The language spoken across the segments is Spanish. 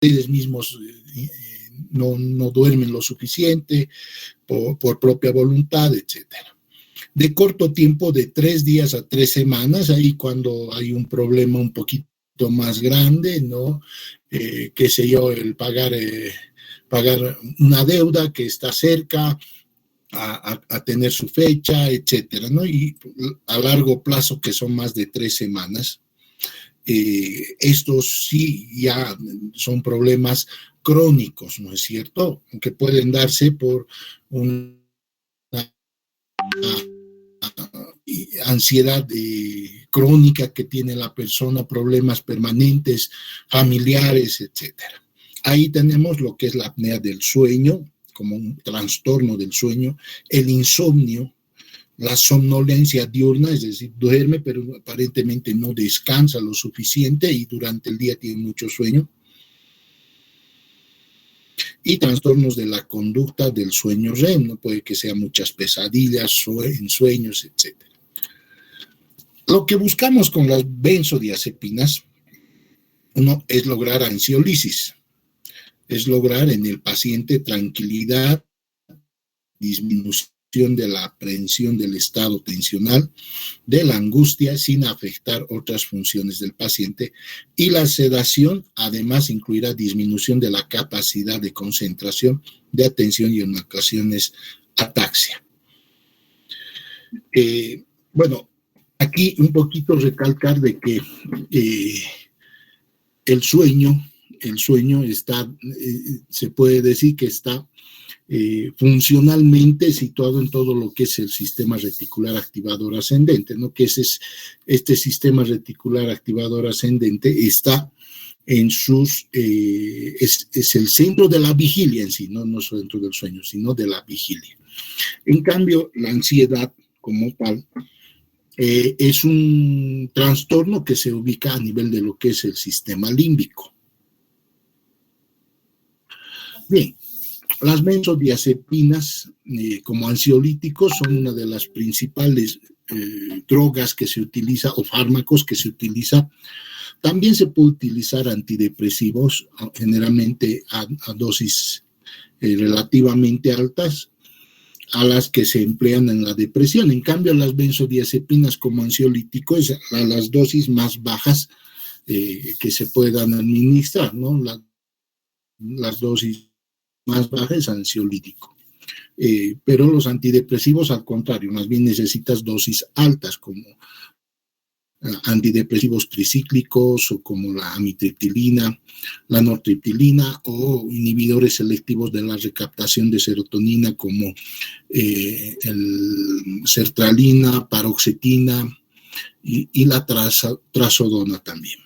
ustedes mismos no duermen lo suficiente por propia voluntad, etcétera. De corto tiempo, de 3 días a 3 semanas, ahí cuando hay un problema un poquito más grande, ¿no? Qué sé yo, el pagar una deuda que está cerca a tener su fecha, etcétera, ¿no? Y a largo plazo, que son más de 3 semanas, estos sí ya son problemas crónicos, ¿no es cierto? Que pueden darse por una ansiedad crónica que tiene la persona, problemas permanentes, familiares, etcétera. Ahí tenemos lo que es la apnea del sueño, como un trastorno del sueño, el insomnio, la somnolencia diurna, es decir, duerme pero aparentemente no descansa lo suficiente y durante el día tiene mucho sueño. Y trastornos de la conducta del sueño REM, ¿no? Puede que sean muchas pesadillas, ensueños, etc. Lo que buscamos con las benzodiazepinas, uno, es lograr ansiolisis, es lograr en el paciente tranquilidad, disminución de la aprehensión del estado tensional, de la angustia sin afectar otras funciones del paciente, y la sedación además incluirá disminución de la capacidad de concentración, de atención y en ocasiones ataxia. Bueno, aquí un poquito recalcar de que el sueño está, se puede decir que está funcionalmente situado en todo lo que es el sistema reticular activador ascendente, ¿no? Que este sistema reticular activador ascendente está en sus, es el centro de la vigilia en sí, no centro del sueño, sino de la vigilia. En cambio, la ansiedad como tal es un trastorno que se ubica a nivel de lo que es el sistema límbico. Bien. Las benzodiazepinas como ansiolíticos son una de las principales drogas que se utiliza o fármacos que se utiliza. También se puede utilizar antidepresivos, generalmente a dosis relativamente altas, a las que se emplean en la depresión. En cambio, las benzodiazepinas como ansiolíticos es a las dosis más bajas que se puedan administrar, ¿no? Las dosis más baja es ansiolítico. Pero los antidepresivos, al contrario, más bien necesitas dosis altas, como antidepresivos tricíclicos o como la amitriptilina, la nortriptilina, o inhibidores selectivos de la recaptación de serotonina como el sertralina, paroxetina y la trazodona también.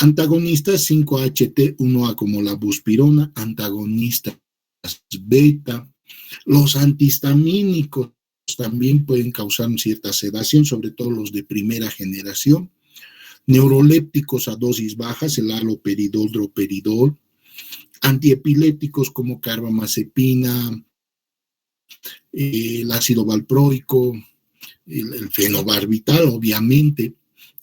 Antagonistas 5-HT1A como la buspirona, antagonistas beta. Los antihistamínicos también pueden causar cierta sedación, sobre todo los de primera generación. Neurolépticos a dosis bajas, el haloperidol, droperidol. Antiepilépticos como carbamazepina, el ácido valproico, el fenobarbital, obviamente,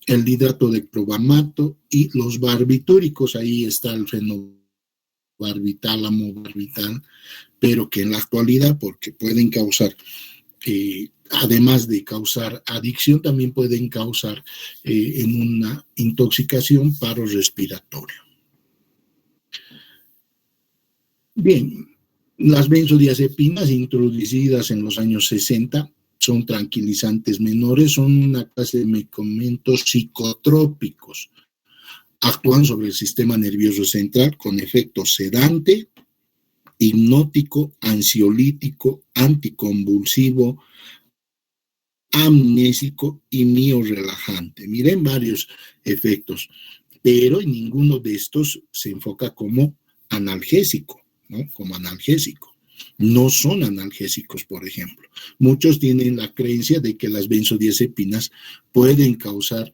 el hidrato de clobamato y los barbitúricos. Ahí está el fenobarbital, amobarbital, pero que en la actualidad, porque pueden causar, además de causar adicción, también pueden causar en una intoxicación paro respiratorio. Bien, las benzodiazepinas introducidas en los años 60 son tranquilizantes menores, son una clase de medicamentos psicotrópicos. Actúan sobre el sistema nervioso central con efecto sedante, hipnótico, ansiolítico, anticonvulsivo, amnésico y miorrelajante. Miren varios efectos, pero en ninguno de estos se enfoca como analgésico, ¿no? Como analgésico. No son analgésicos, por ejemplo. Muchos tienen la creencia de que las benzodiazepinas pueden causar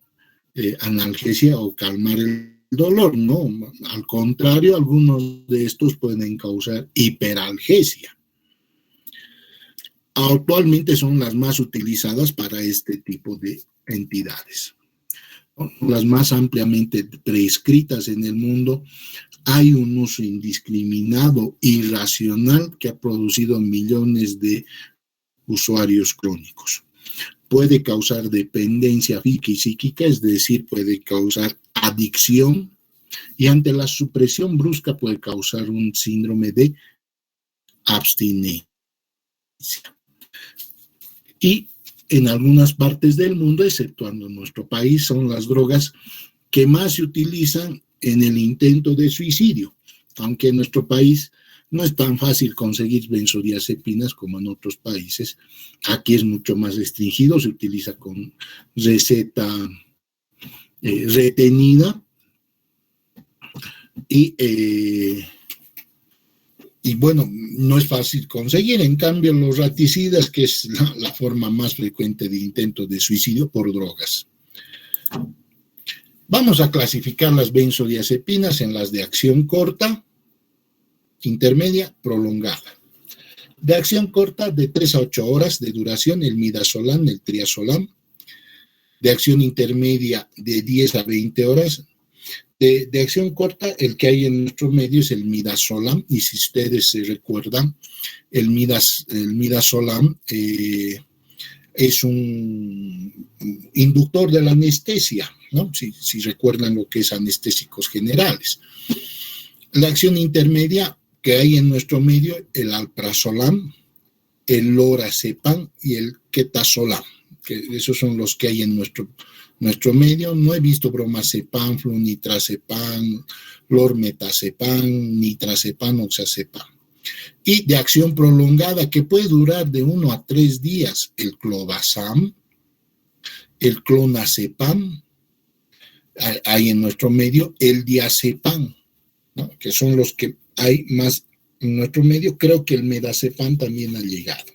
analgesia o calmar el dolor. No, al contrario, algunos de estos pueden causar hiperalgesia. Actualmente son las más utilizadas para este tipo de entidades. las más ampliamente prescritas en el mundo, hay un uso indiscriminado, irracional, que ha producido millones de usuarios crónicos. Puede causar dependencia física y psíquica, es decir, puede causar adicción, y ante la supresión brusca puede causar un síndrome de abstinencia. Y en algunas partes del mundo, exceptuando nuestro país, son las drogas que más se utilizan en el intento de suicidio, aunque en nuestro país no es tan fácil conseguir benzodiazepinas como en otros países. Aquí es mucho más restringido, se utiliza con receta retenida y bueno, no es fácil conseguir. En cambio, los raticidas, que es la forma más frecuente de intento de suicidio por drogas. Vamos a clasificar las benzodiazepinas en las de acción corta, intermedia, prolongada. De acción corta, de 3 a 8 horas de duración, el midazolam, el triazolam. De acción intermedia, de 10 a 20 horas. De acción corta, el que hay en nuestro medio es el midazolam, y si ustedes se recuerdan, el midazolam es un inductor de la anestesia, ¿no? Si recuerdan lo que es anestésicos generales. La acción intermedia que hay en nuestro medio, el alprazolam, el lorazepam y el ketazolam, que esos son los que hay en nuestro medio. No he visto bromazepam, flunitrazepam, lormetazepam, nitrazepam, oxazepam. Y de acción prolongada, que puede durar de 1 a 3 días, el clobazam, el clonazepam, hay en nuestro medio el diazepam, ¿no? Que son los que hay más en nuestro medio. Creo que el medazepam también ha llegado.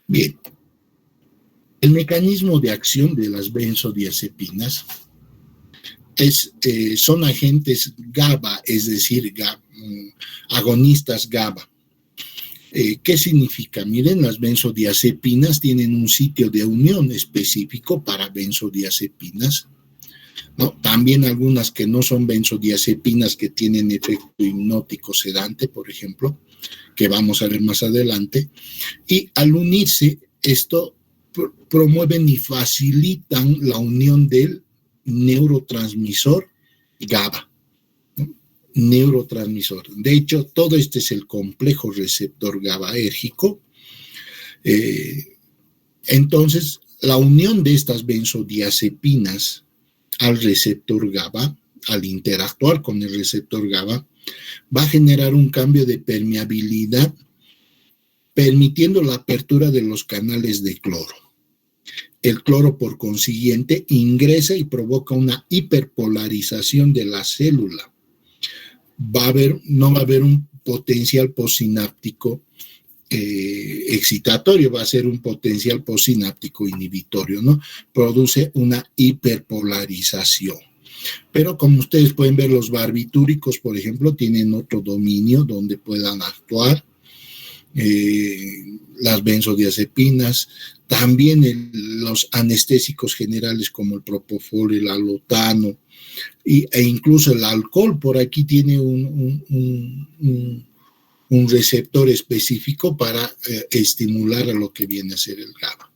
Bien. El mecanismo de acción de las benzodiazepinas son agentes GABA, es decir, agonistas GABA. ¿Qué significa? Miren, las benzodiazepinas tienen un sitio de unión específico para benzodiazepinas, ¿no? También algunas que no son benzodiazepinas, que tienen efecto hipnótico sedante, por ejemplo, que vamos a ver más adelante. Y al unirse, esto promueven y facilitan la unión del neurotransmisor GABA, ¿no? Neurotransmisor. De hecho, todo este es el complejo receptor GABAérgico. Entonces, la unión de estas benzodiazepinas al receptor GABA, al interactuar con el receptor GABA, va a generar un cambio de permeabilidad, permitiendo la apertura de los canales de cloro. El cloro, por consiguiente, ingresa y provoca una hiperpolarización de la célula. No va a haber un potencial postsináptico excitatorio, va a ser un potencial postsináptico inhibitorio, ¿no? Produce una hiperpolarización. Pero como ustedes pueden ver, los barbitúricos, por ejemplo, tienen otro dominio donde puedan actuar. Las benzodiazepinas, también los anestésicos generales como el propofol, el alotano, e incluso el alcohol. Por aquí tiene un receptor específico para estimular a lo que viene a ser el GABA.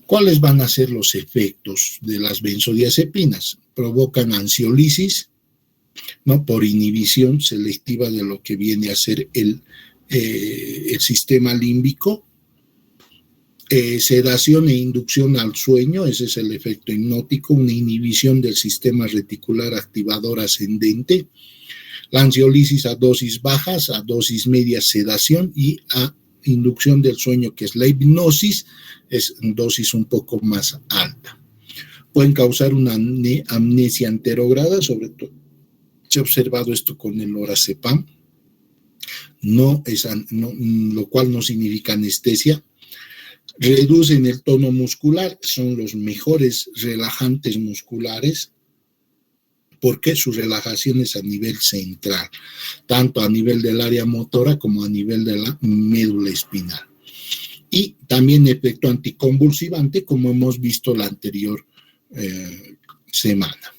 ¿Cuáles van a ser los efectos de las benzodiazepinas? Provocan ansiolisis, ¿no? Por inhibición selectiva de lo que viene a ser el sistema límbico, sedación e inducción al sueño, ese es el efecto hipnótico, una inhibición del sistema reticular activador ascendente, la ansiolisis a dosis bajas, a dosis medias sedación, y a inducción del sueño, que es la hipnosis, es dosis un poco más alta. Pueden causar una amnesia anterograda, sobre todo se ha observado esto con el lorazepam, lo cual no significa anestesia. Reducen el tono muscular, son los mejores relajantes musculares, porque su relajación es a nivel central, tanto a nivel del área motora como a nivel de la médula espinal. Y también efecto anticonvulsivante, como hemos visto la anterior semana.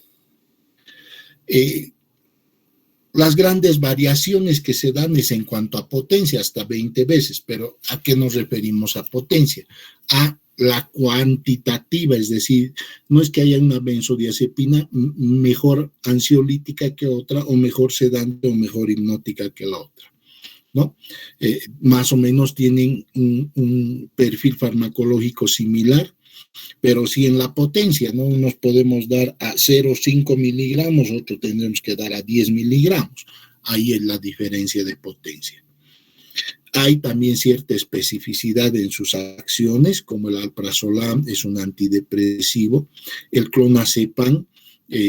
Las grandes variaciones que se dan es en cuanto a potencia, hasta 20 veces, pero ¿a qué nos referimos a potencia? A la cuantitativa, es decir, no es que haya una benzodiazepina mejor ansiolítica que otra, o mejor sedante o mejor hipnótica que la otra, ¿no? Más o menos tienen un perfil farmacológico similar, pero si en la potencia no nos podemos dar a 0,5 miligramos, otro tendremos que dar a 10 miligramos. Ahí es la diferencia de potencia. Hay también cierta especificidad en sus acciones, como el alprazolam es un antidepresivo, el clonazepam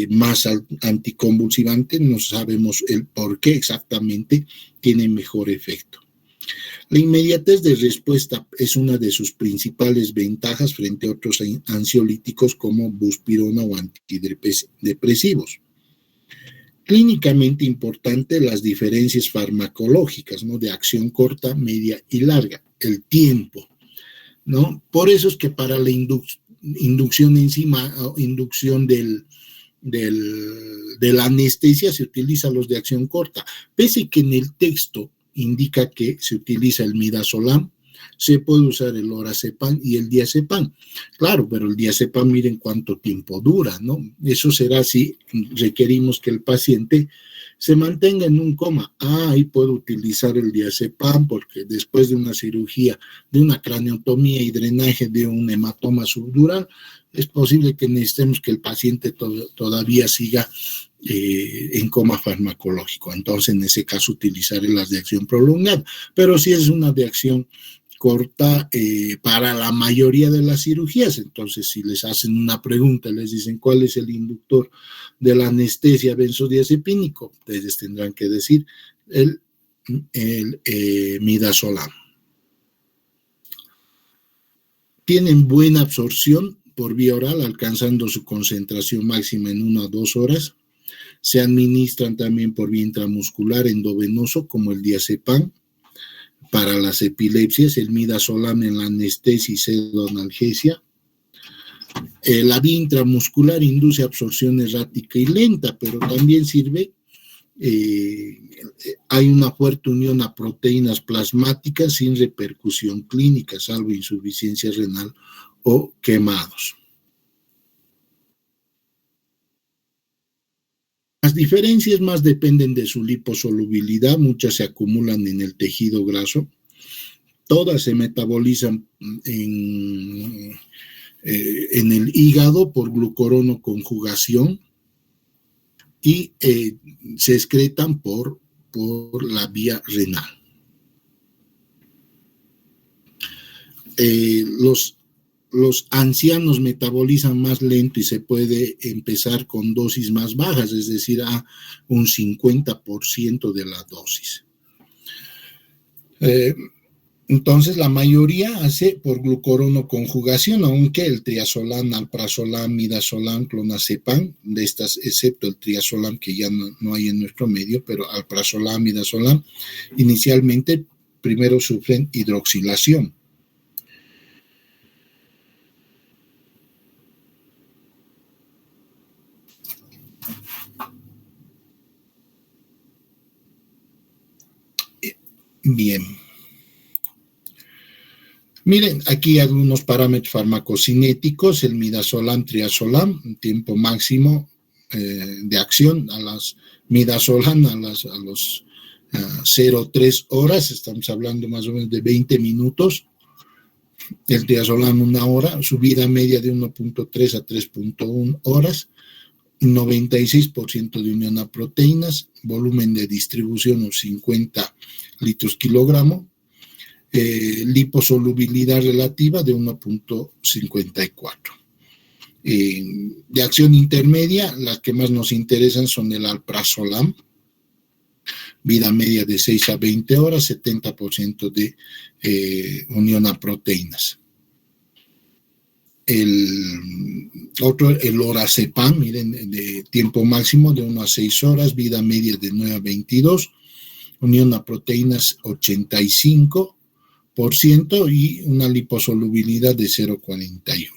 más anticonvulsivante, no sabemos el por qué exactamente tiene mejor efecto. La inmediatez de respuesta es una de sus principales ventajas frente a otros ansiolíticos como buspirona o antidepresivos. Clínicamente importante las diferencias farmacológicas, ¿no? De acción corta, media y larga, el tiempo, ¿no? Por eso es que para la inducción enzima o inducción de la anestesia se utilizan los de acción corta, pese que en el texto indica que se utiliza el midazolam, se puede usar el lorazepam y el diazepam. Claro, pero el diazepam, miren cuánto tiempo dura, ¿no? Eso será si requerimos que el paciente se mantenga en un coma. Ahí puedo utilizar el diazepam porque después de una cirugía, de una craneotomía y drenaje de un hematoma subdural, es posible que necesitemos que el paciente todavía siga en coma farmacológico. Entonces, en ese caso, utilizaré las de acción prolongada. Pero si es una de acción corta para la mayoría de las cirugías, entonces si les hacen una pregunta, les dicen cuál es el inductor de la anestesia benzodiazepínico, ustedes tendrán que decir el midazolam. Tienen buena absorción por vía oral, alcanzando su concentración máxima en 1 a 2 horas. Se administran también por vía intramuscular endovenoso, como el diazepam. Para las epilepsias, el midazolam en la anestesia y pseudoanalgesia. La vía intramuscular induce absorción errática y lenta, pero también sirve. Hay una fuerte unión a proteínas plasmáticas sin repercusión clínica, salvo insuficiencia renal o quemados. Las diferencias más dependen de su liposolubilidad, muchas se acumulan en el tejido graso, todas se metabolizan en el hígado por glucuronoconjugación y se excretan por la vía renal. Los ancianos metabolizan más lento y se puede empezar con dosis más bajas, es decir, a un 50% de la dosis. Entonces, la mayoría hace por glucuronoconjugación, aunque el triazolam, alprazolam, midazolam, clonazepam, de estas, excepto el triazolam que ya no hay en nuestro medio, pero alprazolam, midazolam, inicialmente primero sufren hidroxilación. Bien. Miren, aquí algunos parámetros farmacocinéticos, el midazolam, triazolam, un tiempo máximo de acción, a las midazolam a los 0,3 horas, estamos hablando más o menos de 20 minutos, el triazolam 1 hora, subida media de 1,3 a 3,1 horas, 96% de unión a proteínas, volumen de distribución unos 50 litros kilogramo, liposolubilidad relativa de 1,54. De acción intermedia, las que más nos interesan son el alprazolam, vida media de 6 a 20 horas, 70% de unión a proteínas. El lorazepam, miren, de tiempo máximo de 1 a 6 horas, vida media de 9 a 22, unión a proteínas 85% y una liposolubilidad de 0,48.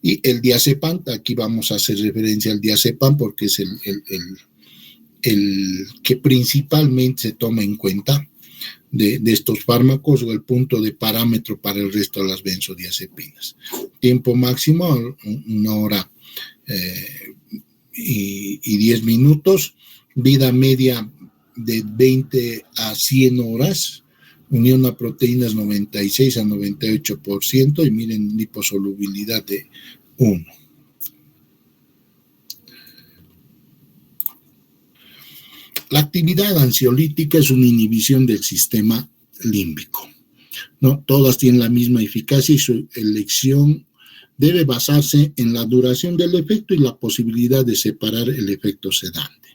Y el diazepam, aquí vamos a hacer referencia al diazepam porque es el que principalmente se toma en cuenta de estos fármacos, o el punto de parámetro para el resto de las benzodiazepinas. Tiempo máximo, 1 hora y 10 minutos, vida media de 20 a 100 horas, unión a proteínas 96 a 98%, y miren, liposolubilidad de 1. La actividad ansiolítica es una inhibición del sistema límbico, ¿no? Todas tienen la misma eficacia y su elección debe basarse en la duración del efecto y la posibilidad de separar el efecto sedante.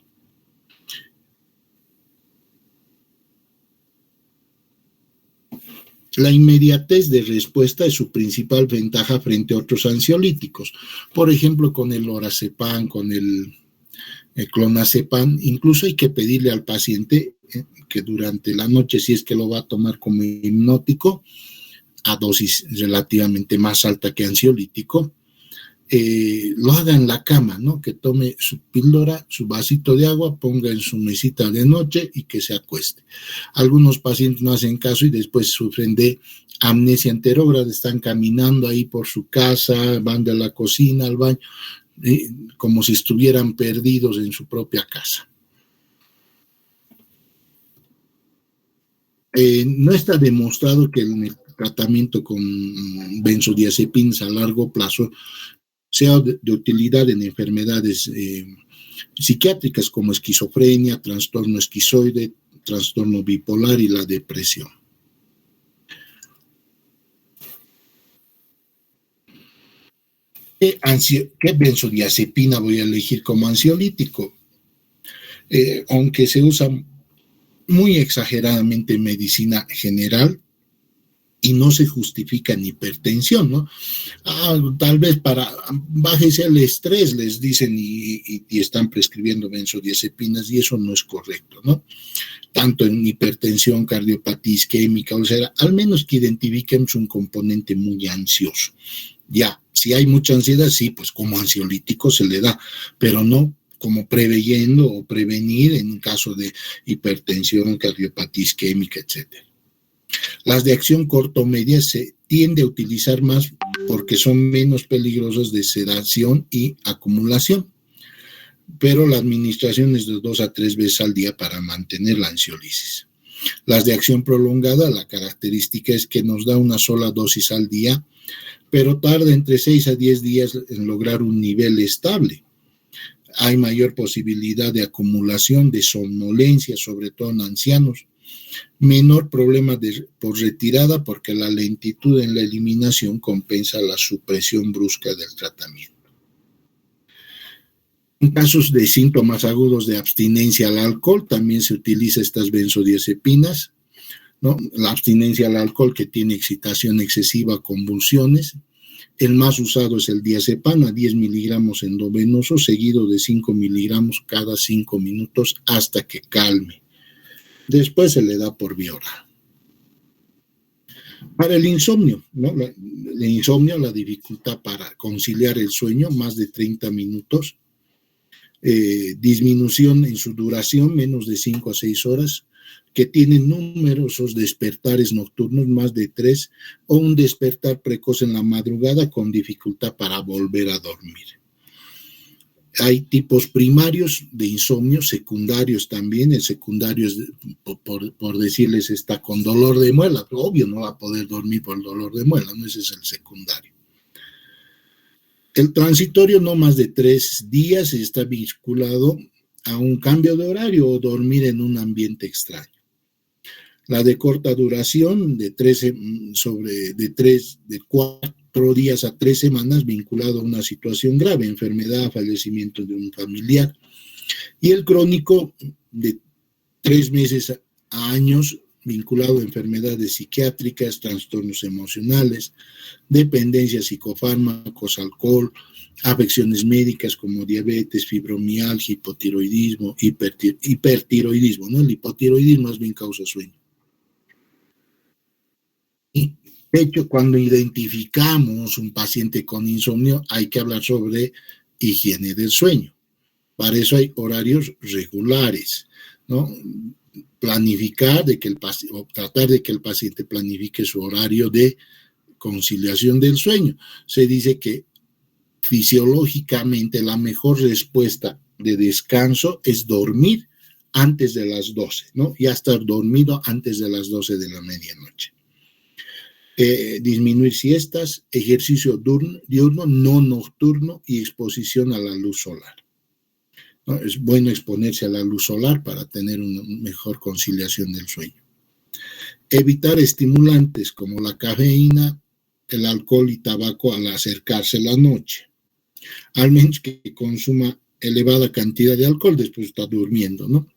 La inmediatez de respuesta es su principal ventaja frente a otros ansiolíticos. Por ejemplo, con el lorazepam, con el clonazepam, incluso hay que pedirle al paciente que durante la noche, si es que lo va a tomar como hipnótico, a dosis relativamente más alta que ansiolítico, lo haga en la cama, ¿no? Que tome su píldora, su vasito de agua, ponga en su mesita de noche y que se acueste. Algunos pacientes no hacen caso y después sufren de amnesia anterógrada, están caminando ahí por su casa, van de la cocina al baño, como si estuvieran perdidos en su propia casa. No está demostrado que el tratamiento con benzodiazepinas a largo plazo sea de utilidad en enfermedades psiquiátricas como esquizofrenia, trastorno esquizoide, trastorno bipolar y la depresión. ¿Qué benzodiazepina voy a elegir como ansiolítico? Aunque se usa muy exageradamente en medicina general y no se justifica en hipertensión, ¿no? Tal vez para bájese el estrés, les dicen, y están prescribiendo benzodiazepinas, y eso no es correcto, ¿no? Tanto en hipertensión, cardiopatía isquémica, o sea, al menos que identifiquemos un componente muy ansioso. Ya, si hay mucha ansiedad, sí, pues como ansiolítico se le da, pero no como preveyendo o prevenir en caso de hipertensión, cardiopatía isquémica, etc. Las de acción corto-media se tiende a utilizar más porque son menos peligrosas de sedación y acumulación, pero la administración es de 2 a 3 veces al día para mantener la ansiolisis. Las de acción prolongada, la característica es que nos da una sola dosis al día, pero tarda entre 6 a 10 días en lograr un nivel estable. Hay mayor posibilidad de acumulación, de somnolencia, sobre todo en ancianos. Menor problema por retirada porque la lentitud en la eliminación compensa la supresión brusca del tratamiento. En casos de síntomas agudos de abstinencia al alcohol, también se utiliza estas benzodiazepinas, ¿no? La abstinencia al alcohol que tiene excitación excesiva, convulsiones. El más usado es el diazepam a 10 miligramos endovenoso, seguido de 5 miligramos cada 5 minutos hasta que calme. Después se le da por vía oral. Para el insomnio, ¿no? El insomnio, la dificultad para conciliar el sueño, más de 30 minutos, disminución en su duración, menos de 5 a 6 horas, que tienen numerosos despertares nocturnos, más de 3, o un despertar precoz en la madrugada con dificultad para volver a dormir. Hay tipos primarios de insomnio, secundarios también. El secundario es, por decirles, está con dolor de muela. Obvio, no va a poder dormir por el dolor de muela, no, ese es el secundario. El transitorio, no más de 3 días, está vinculado a un cambio de horario o dormir en un ambiente extraño. La de corta duración, de 4 días a 3 semanas, vinculado a una situación grave, enfermedad, fallecimiento de un familiar. Y el crónico, de 3 meses a años, vinculado a enfermedades psiquiátricas, trastornos emocionales, dependencia, psicofármacos, alcohol, afecciones médicas como diabetes, fibromialgia, hipotiroidismo, hipertiroidismo, ¿no? El hipotiroidismo más bien causa sueño. Y De hecho, cuando identificamos un paciente con insomnio, hay que hablar sobre higiene del sueño. Para eso hay horarios regulares, ¿no? Planificar o tratar de que el paciente planifique su horario de conciliación del sueño. Se dice que fisiológicamente la mejor respuesta de descanso es dormir antes de las 12, ¿no? Ya estar dormido antes de las 12 de la medianoche. Disminuir siestas, ejercicio diurno, no nocturno y exposición a la luz solar, ¿no? Es bueno exponerse a la luz solar para tener una mejor conciliación del sueño. Evitar estimulantes como la cafeína, el alcohol y tabaco al acercarse la noche, al menos que consuma elevada cantidad de alcohol después de estar durmiendo, ¿no?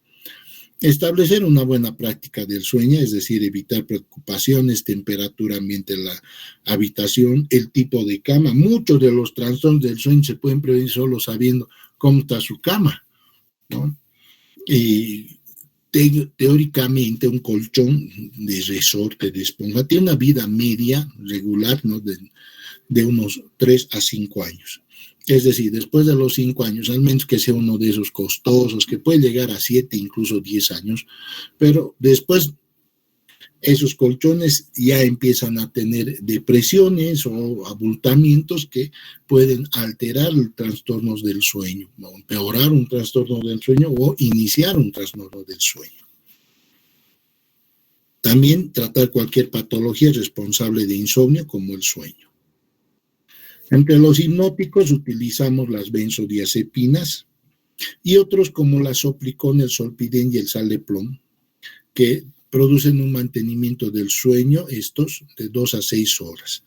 Establecer una buena práctica del sueño, es decir, evitar preocupaciones, temperatura ambiente en la habitación, el tipo de cama. Muchos de los trastornos del sueño se pueden prevenir solo sabiendo cómo está su cama, ¿no? Y teóricamente un colchón de resorte, de esponja, tiene una vida media regular, ¿no? de unos 3 a 5 años. Es decir, después de los 5 años, al menos que sea uno de esos costosos, que puede llegar a 7, incluso 10 años, pero después esos colchones ya empiezan a tener depresiones o abultamientos que pueden alterar los trastornos del sueño, o empeorar un trastorno del sueño o iniciar un trastorno del sueño. También tratar cualquier patología responsable de insomnio como el sueño. Entre los hipnóticos utilizamos las benzodiazepinas y otros como la soplicón, el solpidem y el saleplom, que producen un mantenimiento del sueño, estos de 2 a 6 horas,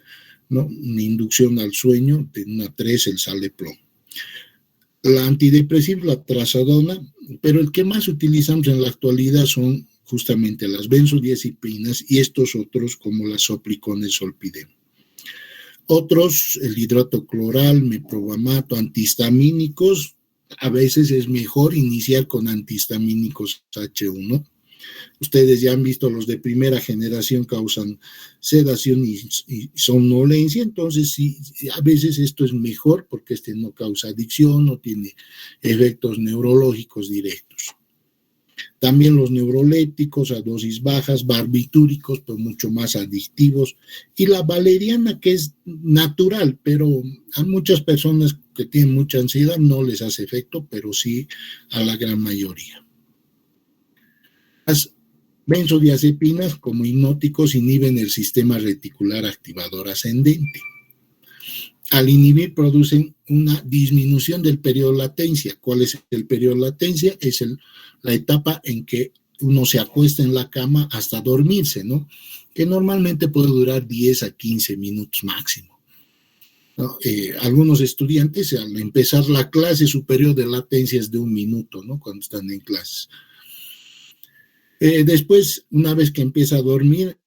¿no? Una inducción al sueño de 1 a 3, el saleplom. La antidepresiva, la trazodona, pero el que más utilizamos en la actualidad son justamente las benzodiazepinas y estos otros como la soplicón, el solpidem. Otros, el hidrato cloral, meprobamato, antihistamínicos, a veces es mejor iniciar con antihistamínicos H1. Ustedes ya han visto los de primera generación causan sedación y somnolencia, entonces sí, a veces esto es mejor porque este no causa adicción, no tiene efectos neurológicos directos. También los neurolépticos a dosis bajas, barbitúricos, pero mucho más adictivos, y la valeriana, que es natural, pero a muchas personas que tienen mucha ansiedad no les hace efecto, pero sí a la gran mayoría. Las benzodiazepinas, como hipnóticos, inhiben el sistema reticular activador ascendente. Al inhibir producen una disminución del periodo de latencia. ¿Cuál es el periodo de latencia? Es la etapa en que uno se acuesta en la cama hasta dormirse, ¿no? Que normalmente puede durar 10 a 15 minutos máximo, ¿no? Algunos estudiantes al empezar la clase su periodo de latencia es de 1 minuto, ¿no? Cuando están en clases. Después, una vez que empieza a dormir,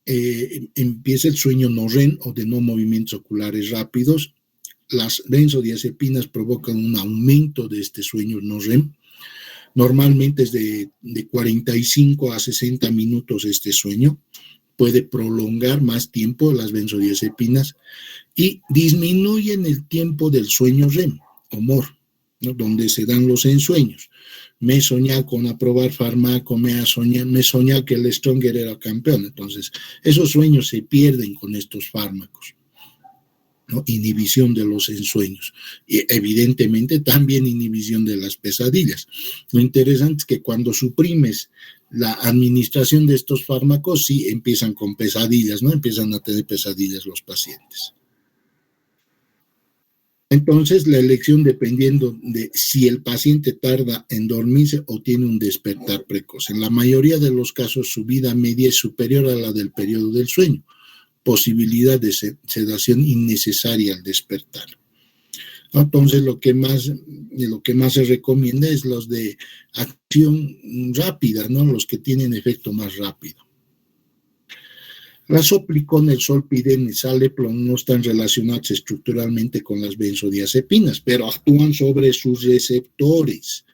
empieza el sueño no REM o de no movimientos oculares rápidos. Las benzodiazepinas provocan un aumento de este sueño no REM. Normalmente es de 45 a 60 minutos este sueño. Puede prolongar más tiempo las benzodiazepinas y disminuyen el tiempo del sueño REM o MOR, ¿no? Donde se dan los ensueños. Me he soñado con aprobar fármaco, me he soñado que el Stronger era campeón. Entonces, esos sueños se pierden con estos fármacos, ¿no? Inhibición de los ensueños. Y evidentemente también inhibición de las pesadillas. Lo interesante es que cuando suprimes la administración de estos fármacos, sí empiezan con pesadillas, ¿no? Empiezan a tener pesadillas los pacientes. Entonces, la elección dependiendo de si el paciente tarda en dormirse o tiene un despertar precoz. En la mayoría de los casos, su vida media es superior a la del periodo del sueño. Posibilidad de sedación innecesaria al despertar. Entonces, lo que más se recomienda es los de acción rápida, ¿no? Los que tienen efecto más rápido. La soplicón, el solpidem y saleplom no están relacionados estructuralmente con las benzodiazepinas, pero actúan sobre sus receptores.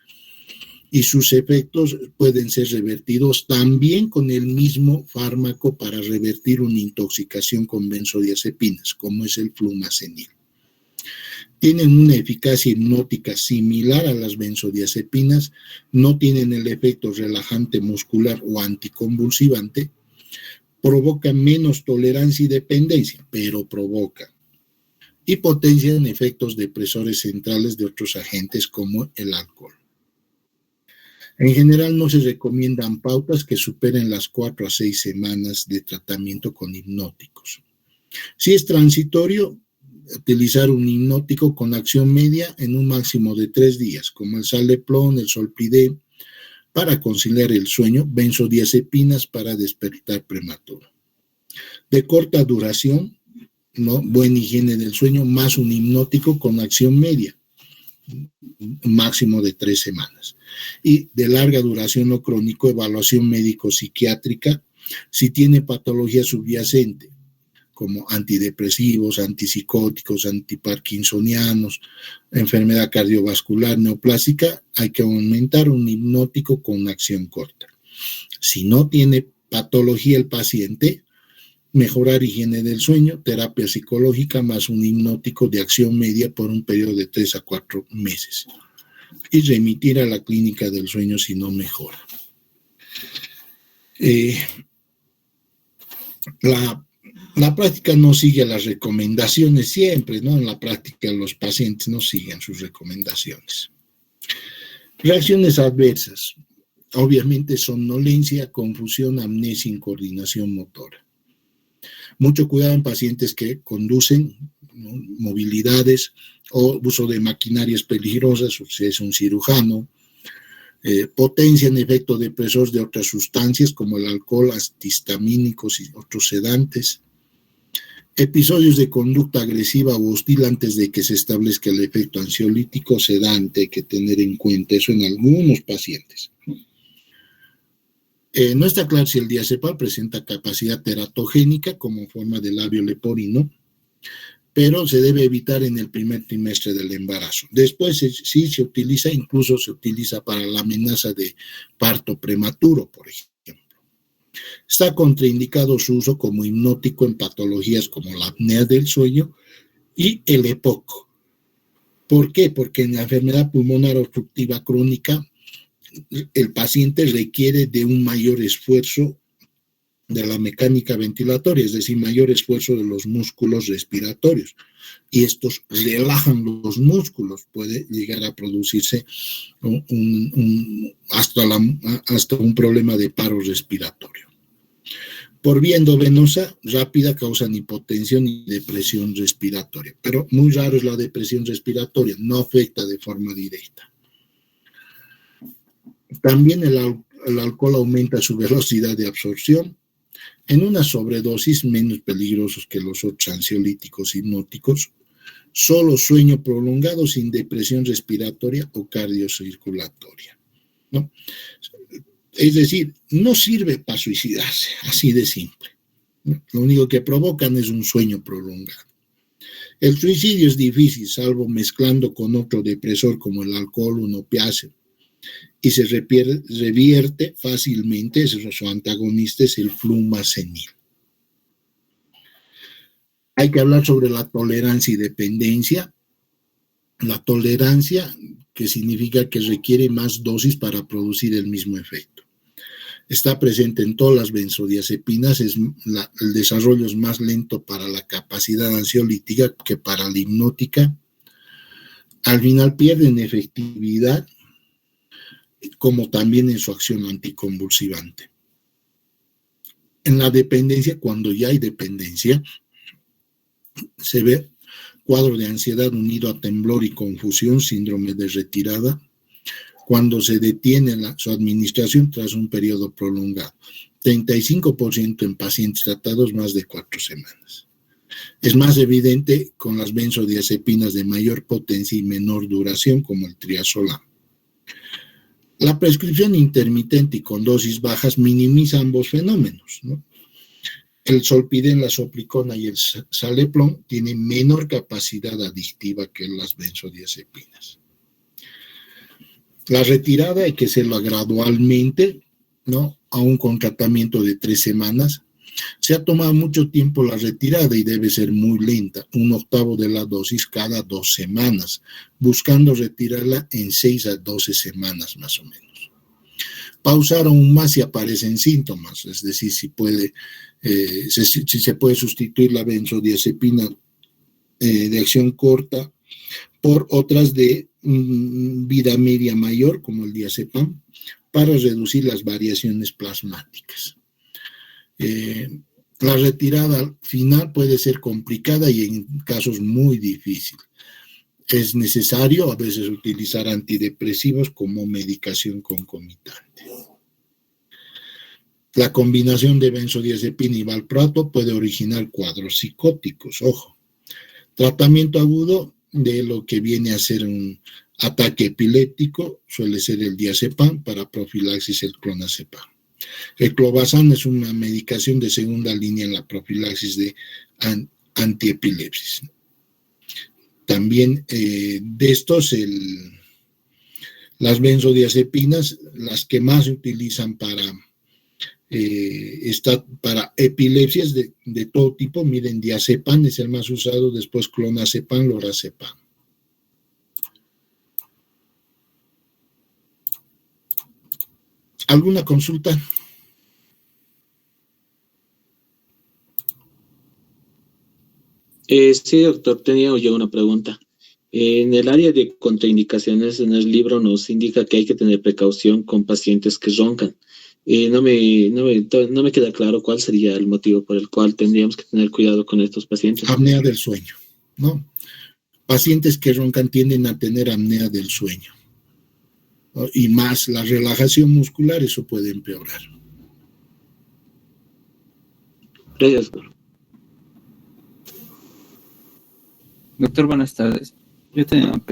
y sus efectos pueden ser revertidos también con el mismo fármaco para revertir una intoxicación con benzodiazepinas, como es el flumazenil. Tienen una eficacia hipnótica similar a las benzodiazepinas, no tienen el efecto relajante muscular o anticonvulsivante, provocan menos tolerancia y dependencia, pero provocan, y potencian efectos depresores centrales de otros agentes como el alcohol. En general no se recomiendan pautas que superen las 4 a 6 semanas de tratamiento con hipnóticos. Si es transitorio, utilizar un hipnótico con acción media en un máximo de 3 días, como el Saleplon, el Solpidem, para conciliar el sueño, benzodiazepinas para despertar prematuro. De corta duración, ¿no? Buena higiene del sueño, más un hipnótico con acción media, un máximo de 3 semanas. Y de larga duración o crónico, evaluación médico-psiquiátrica, si tiene patología subyacente, como antidepresivos, antipsicóticos, antiparkinsonianos, enfermedad cardiovascular neoplásica, hay que aumentar un hipnótico con acción corta. Si no tiene patología el paciente, mejorar higiene del sueño, terapia psicológica más un hipnótico de acción media por un periodo de 3 a 4 meses y remitir a la clínica del sueño si no mejora. La práctica no sigue las recomendaciones siempre, ¿no? En la práctica los pacientes no siguen sus recomendaciones. Reacciones adversas. Obviamente somnolencia, confusión, amnesia, incoordinación motora. Mucho cuidado en pacientes que conducen, ¿no? Movilidades o uso de maquinarias peligrosas, o si es un cirujano. Potencian efecto depresor de otras sustancias como el alcohol, antihistamínicos y otros sedantes. Episodios de conducta agresiva o hostil antes de que se establezca el efecto ansiolítico sedante, hay que tener en cuenta eso en algunos pacientes. No está claro si el diazepam presenta capacidad teratogénica como forma de labio leporino, pero se debe evitar en el primer trimestre del embarazo. Después sí se utiliza, incluso se utiliza para la amenaza de parto prematuro, por ejemplo. Está contraindicado su uso como hipnótico en patologías como la apnea del sueño y el EPOC. ¿Por qué? Porque en la enfermedad pulmonar obstructiva crónica el paciente requiere de un mayor esfuerzo de la mecánica ventilatoria, es decir, mayor esfuerzo de los músculos respiratorios. Y estos relajan los músculos, puede llegar a producirse hasta un problema de paro respiratorio. Por vía endovenosa rápida causan hipotensión y depresión respiratoria, pero muy raro es la depresión respiratoria, no afecta de forma directa. También el alcohol aumenta su velocidad de absorción. En una sobredosis menos peligrosos que los otros ansiolíticos hipnóticos, solo sueño prolongado sin depresión respiratoria o cardiocirculatoria, ¿no? Es decir, no sirve para suicidarse, así de simple, ¿no? Lo único que provocan es un sueño prolongado. El suicidio es difícil, salvo mezclando con otro depresor como el alcohol o un opiáceo, y se revierte fácilmente, su antagonista es el flumazenil. Hay que hablar sobre la tolerancia y dependencia. La tolerancia, que significa que requiere más dosis para producir el mismo efecto. Está presente en todas las benzodiazepinas, el desarrollo es más lento para la capacidad ansiolítica que para la hipnótica. Al final pierden efectividad, como también en su acción anticonvulsivante. En la dependencia, cuando ya hay dependencia, se ve cuadro de ansiedad unido a temblor y confusión, síndrome de retirada, cuando se detiene su administración tras un periodo prolongado. 35% en pacientes tratados más de 4 semanas. Es más evidente con las benzodiazepinas de mayor potencia y menor duración, como el triazolam. La prescripción intermitente y con dosis bajas minimiza ambos fenómenos, ¿no? El Solpidem, la Soplicona y el Saleplon tienen menor capacidad adictiva que las benzodiazepinas. La retirada hay que hacerla gradualmente, ¿no? Aún con tratamiento de 3 semanas. Se ha tomado mucho tiempo la retirada y debe ser muy lenta, 1/8 de la dosis cada 2 semanas, buscando retirarla en 6 a 12 semanas más o menos. Pausar aún más si aparecen síntomas, es decir, si se puede sustituir la benzodiazepina de acción corta por otras de vida media mayor, como el diazepam, para reducir las variaciones plasmáticas. La retirada final puede ser complicada y en casos muy difíciles. Es necesario a veces utilizar antidepresivos como medicación concomitante. La combinación de benzodiazepina y valproato puede originar cuadros psicóticos, ojo. Tratamiento agudo de lo que viene a ser un ataque epiléptico suele ser el diazepam, para profilaxis el clonazepam. El clobazam es una medicación de segunda línea en la profilaxis de antiepilepsis. También de estos, las benzodiazepinas, las que más se utilizan para epilepsias de todo tipo, miren, diazepam es el más usado, después clonazepam, lorazepam. ¿Alguna consulta? Sí, doctor, tenía yo una pregunta. En el área de contraindicaciones, en el libro nos indica que hay que tener precaución con pacientes que roncan. No me queda claro cuál sería el motivo por el cual tendríamos que tener cuidado con estos pacientes. Apnea del sueño, ¿no? Pacientes que roncan tienden a tener apnea del sueño, ¿no? Y más la relajación muscular, eso puede empeorar. Gracias, doctor. Doctor, buenas tardes. Yo tenía una